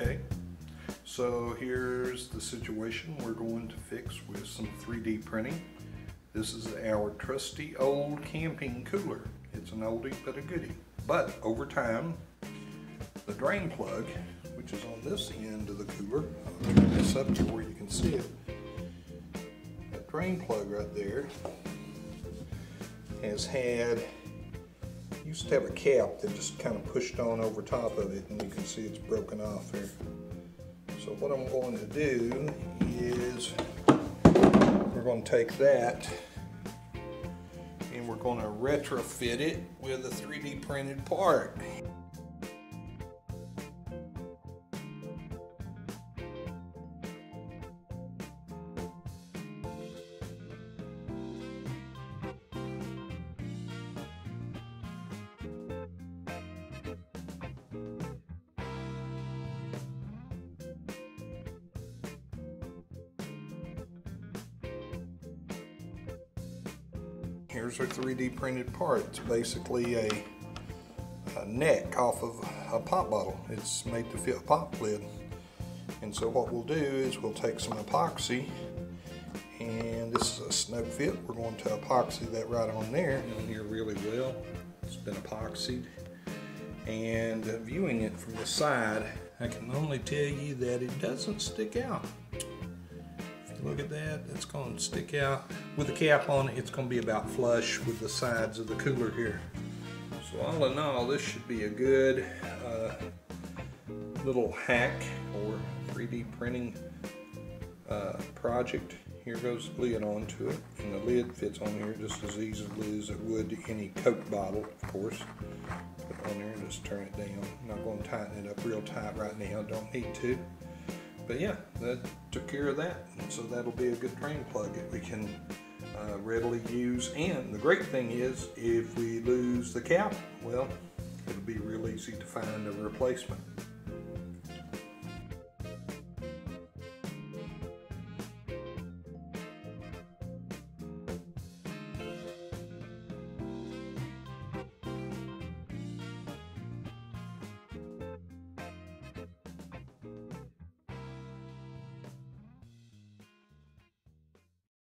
Okay, so here's the situation we're going to fix with some 3D printing. This is our trusty old camping cooler. It's an oldie but a goodie. But over time, the drain plug, which is on this end of the cooler, I'll turn this up to where you can see it. That drain plug right there has used to have a cap that just kind of pushed on over top of it, and you can see it's broken off here. So what I'm going to do is we're going to take that and we're going to retrofit it with a 3D printed part. Here's our 3D printed part. It's basically a neck off of a pop bottle. It's made to fit a pop lid. And so what we'll do is we'll take some epoxy, and this is a snug fit. We're going to epoxy that right on there. On here really well. It's been epoxied. And viewing it from the side, I can only tell you that it doesn't stick out. Look at that, it's going to stick out. With the cap on it, it's going to be about flush with the sides of the cooler here. So all in all, this should be a good little hack or 3D printing project. Here goes the lid onto it, and the lid fits on here just as easily as it would any Coke bottle, of course. Put it on there and just turn it down. I'm not going to tighten it up real tight right now, don't need to. But yeah, that took care of that. And so that'll be a good drain plug that we can readily use. And the great thing is, if we lose the cap, well, it'll be real easy to find a replacement.